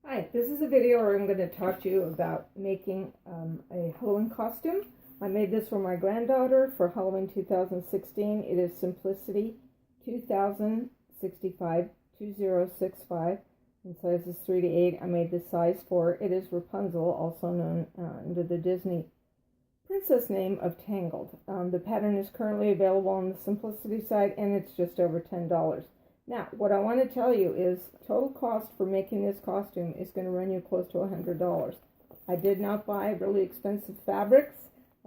Hi, this is a video where I'm going to talk to you about making a Halloween costume. I made this for my granddaughter for Halloween 2016. It is Simplicity 2065 2065 in sizes 3 to 8. I made this size for it. It is Rapunzel, also known under the Disney princess name of Tangled. The pattern is currently available on the Simplicity site and it's just over $10. Now, what I want to tell you is total cost for making this costume is going to run you close to $100. I did not buy really expensive fabrics.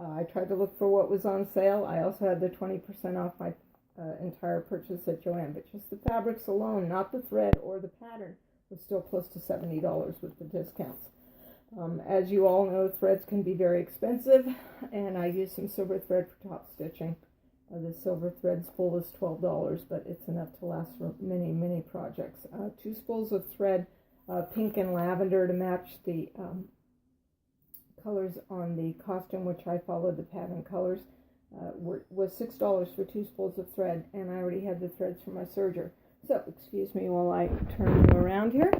I tried to look for what was on sale. I also had the 20% off my entire purchase at Joann, but just the fabrics alone, not the thread or the pattern, was still close to $70 with the discounts. As you all know, threads can be very expensive, and I used some silver thread for top stitching. The silver thread spool is $12, but it's enough to last for many, many projects. 2 spools of thread, pink and lavender to match the colors on the costume, which I followed the pattern colors, was $6 for 2 spools of thread, and I already had the threads for my serger. So, excuse me while I turn them around here.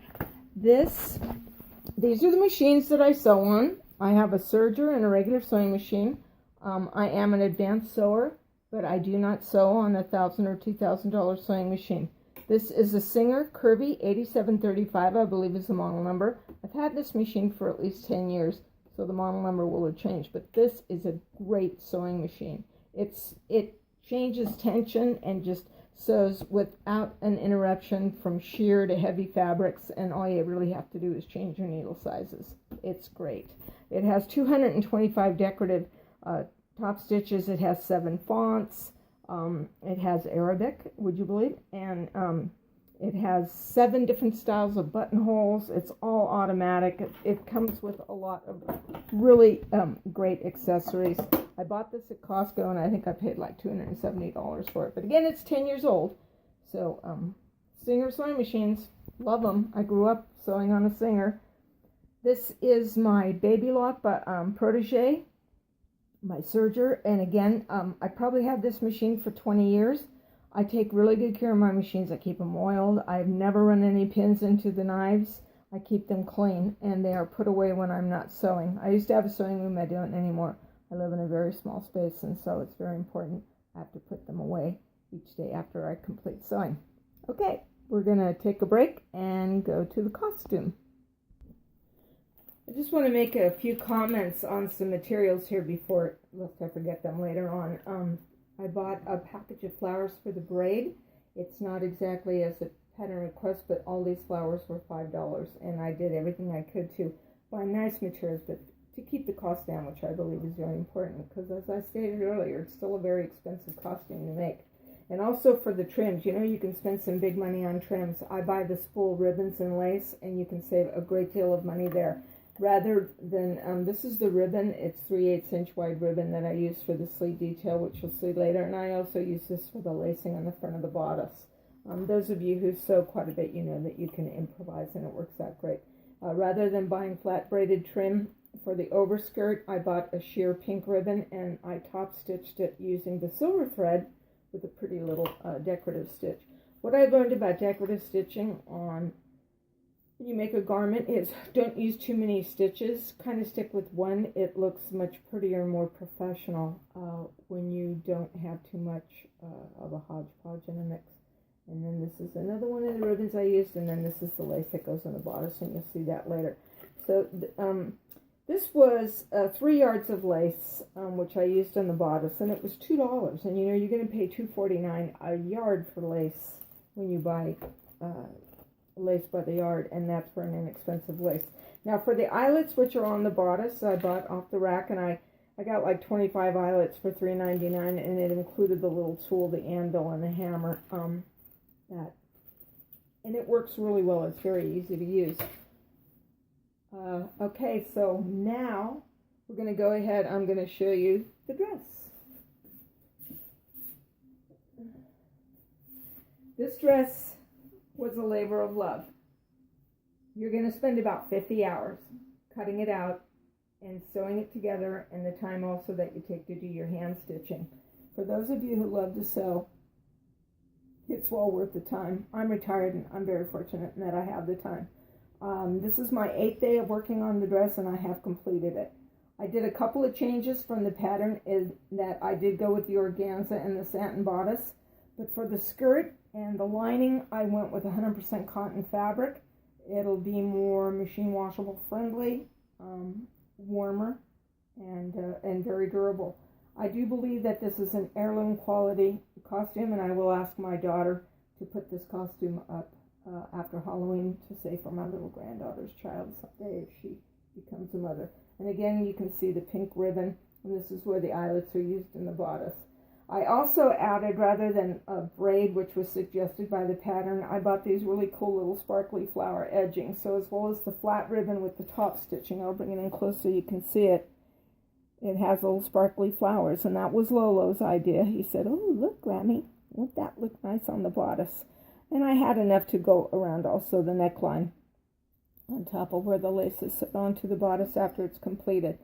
These are the machines that I sew on. I have a serger and a regular sewing machine. I am an advanced sewer, but I do not sew on a $1,000 or $2,000 sewing machine. This is a Singer Kirby 8735, I believe is the model number. I've had this machine for at least 10 years, so the model number will have changed, but this is a great sewing machine. It changes tension and just sews without an interruption from sheer to heavy fabrics, and all you really have to do is change your needle sizes. It's great. It has 225 decorative top stitches. It has 7 fonts. It has Arabic, would you believe? And it has 7 different styles of buttonholes. It's all automatic. It comes with a lot of really great accessories. I bought this at Costco, and I think I paid like $270 for it. But again, it's 10 years old. So Singer sewing machines, love them. I grew up sewing on a Singer. This is my Baby Lock protege, my serger, and again, I probably had this machine for 20 years. I take really good care of my machines. I keep them oiled. I've never run any pins into the knives. I keep them clean, and they are put away when I'm not sewing. I used to have a sewing room. I don't anymore. I live in a very small space, and so it's very important. I have to put them away each day after I complete sewing. Okay, we're going to take a break and go to the costume. I just want to make a few comments on some materials here before, lest I forget them later on. I bought a package of flowers for the braid. It's not exactly as a pattern request, but all these flowers were $5, and I did everything I could to buy nice materials, but to keep the cost down, which I believe is very important, because as I stated earlier, it's still a very expensive costume to make. And also for the trims, you know, you can spend some big money on trims. I buy the spool ribbons and lace, and you can save a great deal of money there. Rather than, this is the ribbon, it's 3/8 inch wide ribbon that I use for the sleeve detail, which you'll see later, and I also use this for the lacing on the front of the bodice. Those of you who sew quite a bit, you know that you can improvise and it works out great. Rather than buying flat braided trim for the overskirt, I bought a sheer pink ribbon, and I top stitched it using the silver thread with a pretty little decorative stitch. What I learned about decorative stitching on when you make a garment is don't use too many stitches. Kind of stick with one. It looks much prettier and more professional when you don't have too much of a hodgepodge in a mix. And then this is another one of the ribbons I used, and then this is the lace that goes on the bodice, and you'll see that later. So this was 3 yards of lace, which I used on the bodice, and it was $2. And you know, you're going to pay $2.49 a yard for lace when you buy lace by the yard, and that's for an inexpensive lace. Now for the eyelets, which are on the bodice, I bought off the rack, and I got like 25 eyelets for $3.99, and it included the little tool, the anvil, and the hammer. And it works really well. It's very easy to use. Okay, so now we're going to go ahead. I'm going to show you the dress. This dress was a labor of love. You're going to spend about 50 hours cutting it out and sewing it together, and the time also that you take to do your hand stitching. For those of you who love to sew, it's well worth the time. I'm retired, and I'm very fortunate in that I have the time. This is my 8th day of working on the dress, and I have completed it. I did a couple of changes from the pattern in that I did go with the organza and the satin bodice, but for the skirt and the lining, I went with 100% cotton fabric. It'll be more machine washable friendly, warmer, and very durable. I do believe that this is an heirloom quality costume, and I will ask my daughter to put this costume up after Halloween to say for my little granddaughter's child someday if she becomes a mother. And again, you can see the pink ribbon, and this is where the eyelets are used in the bodice. I also added, rather than a braid, which was suggested by the pattern, I bought these really cool little sparkly flower edging. So as well as the flat ribbon with the top stitching, I'll bring it in close so you can see it. It has little sparkly flowers, and that was Lolo's idea. He said, "Oh, look, Grammy, won't that look nice on the bodice?" And I had enough to go around also the neckline on top of where the laces sit onto the bodice after it's completed.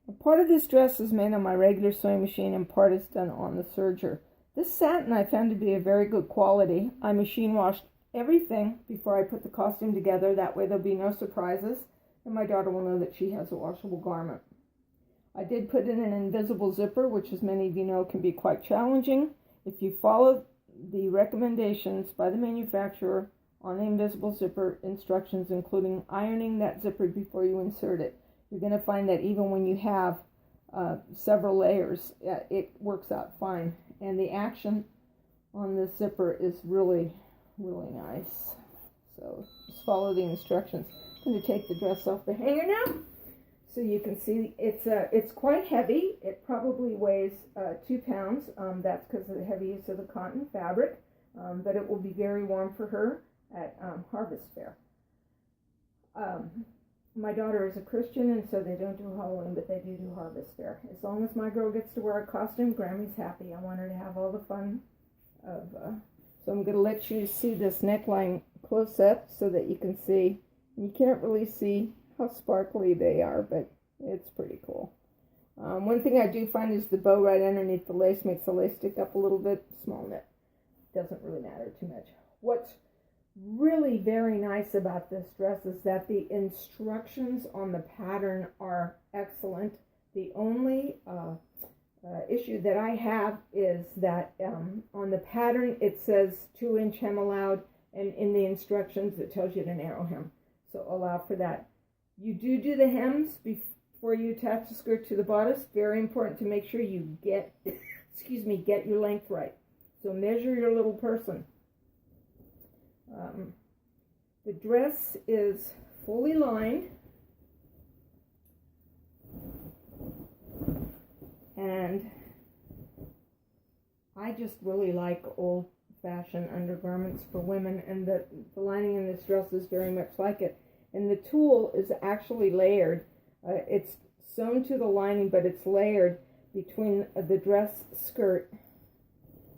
And part of this dress is made on my regular sewing machine, and part is done on the serger. This satin I found to be a very good quality. I machine washed everything before I put the costume together. That way there'll be no surprises, and my daughter will know that she has a washable garment. I did put in an invisible zipper, which, as many of you know, can be quite challenging. If you follow the recommendations by the manufacturer on the invisible zipper instructions, including ironing that zipper before you insert it, you're going to find that even when you have several layers, it works out fine. And the action on this zipper is really, really nice. So just follow the instructions. I'm going to take the dress off the hanger now, so you can see it's quite heavy. It probably weighs 2 pounds. That's because of the heavy use of the cotton fabric, but it will be very warm for her at Harvest Fair. My daughter is a Christian, and so they don't do Halloween, but they do Harvest Fair. As long as my girl gets to wear a costume, Grammy's happy. I want her to have all the fun of... So I'm going to let you see this neckline close up so that you can see. You can't really see how sparkly they are, but it's pretty cool. One thing I do find is the bow right underneath the lace makes the lace stick up a little bit. Small knit. Doesn't really matter too much. What's really very nice about this dress is that the instructions on the pattern are excellent. The only issue that I have is that on the pattern it says 2-inch hem allowed, and in the instructions it tells you to narrow hem. So allow for that. You do the hems before you attach the skirt to the bodice. Very important to make sure you get your length right. So measure your little person. The dress is fully lined, and I just really like old-fashioned undergarments for women, and the lining in this dress is very much like it. And the tulle is actually layered. It's sewn to the lining, but it's layered between the dress skirt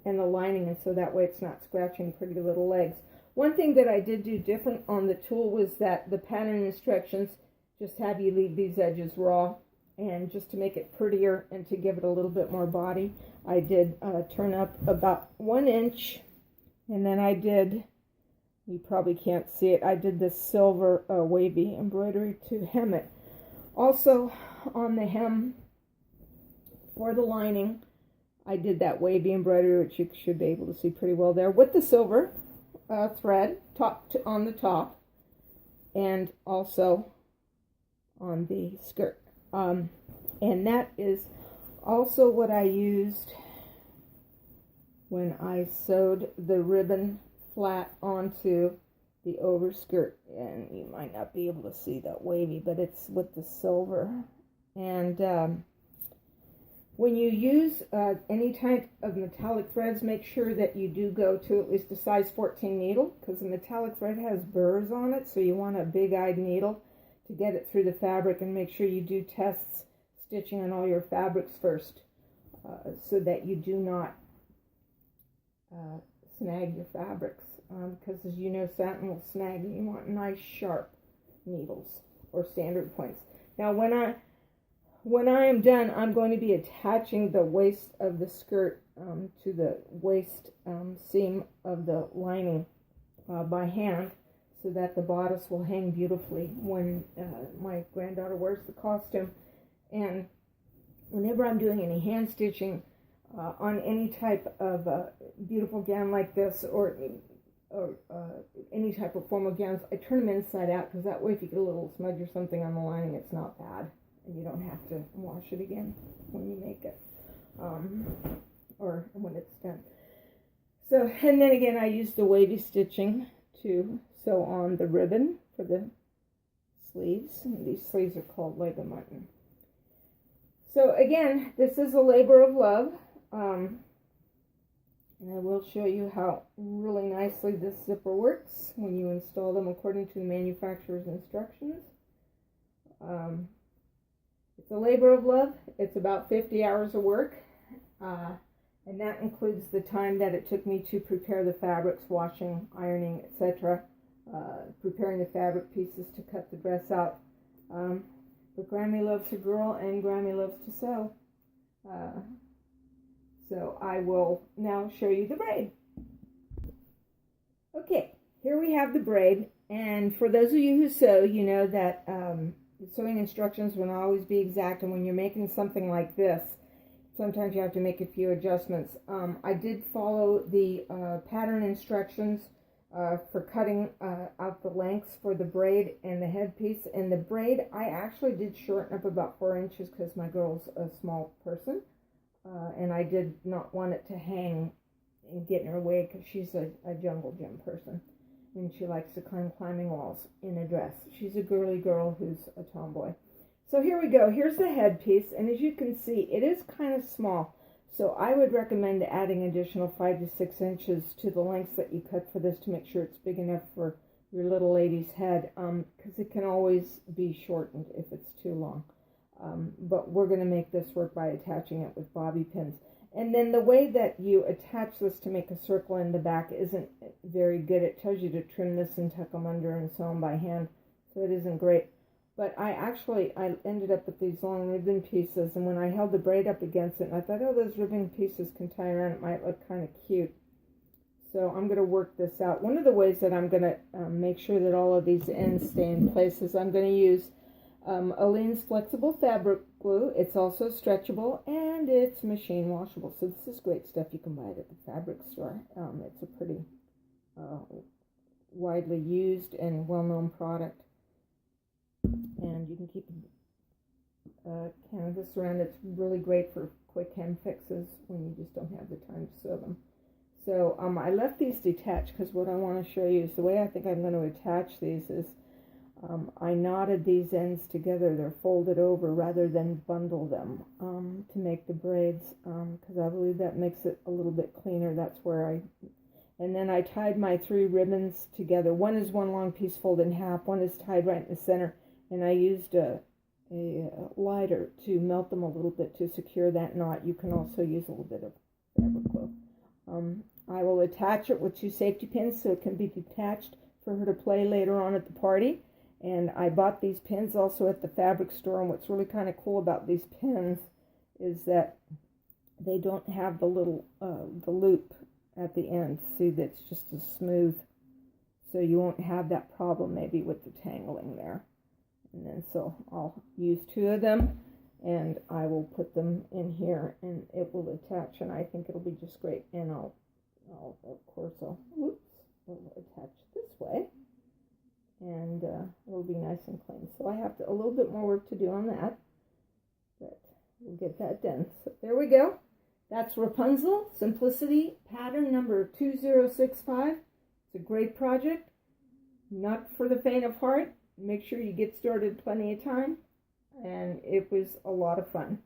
and the lining, and so that way it's not scratching pretty little legs. One thing that I did do different on the tulle was that the pattern instructions just have you leave these edges raw, and just to make it prettier and to give it a little bit more body, I did turn up about 1 inch, and then I did, you probably can't see it, I did this silver wavy embroidery to hem it. Also on the hem for the lining, I did that wavy embroidery, which you should be able to see pretty well there, with the silver thread on the top, and also on the skirt. And that is also what I used when I sewed the ribbon flat onto the overskirt. And you might not be able to see that wavy, but it's with the silver. And when you use any type of metallic threads, make sure that you do go to at least a size 14 needle, because the metallic thread has burrs on it, so you want a big-eyed needle to get it through the fabric, and make sure you do tests stitching on all your fabrics first, so that you do not snag your fabrics, because as you know, satin will snag, and you want nice sharp needles or standard points. Now when I am done, I'm going to be attaching the waist of the skirt to the waist seam of the lining by hand, so that the bodice will hang beautifully when my granddaughter wears the costume. And whenever I'm doing any hand stitching on any type of beautiful gown like this, or any type of formal gowns, I turn them inside out, because that way if you get a little smudge or something on the lining, it's not bad, and you don't have to wash it again when you make it, or when it's done. So, and then again, I use the wavy stitching to sew on the ribbon for the sleeves, and these sleeves are called Lego mutton. So again, this is a labor of love, and I will show you how really nicely this zipper works when you install them according to the manufacturer's instructions. It's a labor of love. It's about 50 hours of work, and that includes the time that it took me to prepare the fabrics, washing, ironing, etc., preparing the fabric pieces to cut the dress out. But Grammy loves her girl, and Grammy loves to sew. So I will now show you the braid. Okay, here we have the braid, and for those of you who sew, you know that sewing instructions will not always be exact, and when you're making something like this, sometimes you have to make a few adjustments. I did follow the pattern instructions for cutting out the lengths for the braid and the headpiece. And the braid, I actually did shorten up about 4 inches because my girl's a small person. And I did not want it to hang and get in her way, because she's a jungle gym person. And she likes to climb climbing walls in a dress. She's a girly girl who's a tomboy. So here we go. Here's the headpiece. And as you can see, it is kind of small. So I would recommend adding additional 5 to 6 inches to the lengths that you cut for this to make sure it's big enough for your little lady's head, because it can always be shortened if it's too long. But we're going to make this work by attaching it with bobby pins. And then the way that you attach this to make a circle in the back isn't very good. It tells you to trim this and tuck them under and sew them by hand, so it isn't great. But I ended up with these long ribbon pieces, and when I held the braid up against it, and I thought, oh, those ribbon pieces can tie around, it might look kind of cute. So I'm going to work this out. One of the ways that I'm going to make sure that all of these ends stay in place is I'm going to use Aleene's flexible fabric glue. It's also stretchable, and it's machine washable. So this is great stuff. You can buy it at the fabric store. It's a pretty widely used and well-known product. And you can keep canvas around. It's really great for quick hem fixes when you just don't have the time to sew them. So I left these detached because what I want to show you is the way I think I'm going to attach these is I knotted these ends together. They're folded over rather than bundle them to make the braids, because I believe that makes it a little bit cleaner. That's where and then I tied my 3 ribbons together. One is one long piece folded in half. One is tied right in the center. And I used a lighter to melt them a little bit to secure that knot. You can also use a little bit of fabric glue. I will attach it with 2 safety pins so it can be detached for her to play later on at the party. And I bought these pins also at the fabric store. And what's really kind of cool about these pins is that they don't have the little the loop at the end. See, that's just a smooth. So you won't have that problem maybe with the tangling there. And then so I'll use 2 of them, and I will put them in here, and it will attach, and I think it'll be just great. And I'll attach this way, and it'll be nice and clean. So I have a little bit more work to do on that, but we'll get that done. So there we go. That's Rapunzel Simplicity pattern number 2065. It's a great project, not for the faint of heart. Make sure you get started plenty of time, and it was a lot of fun.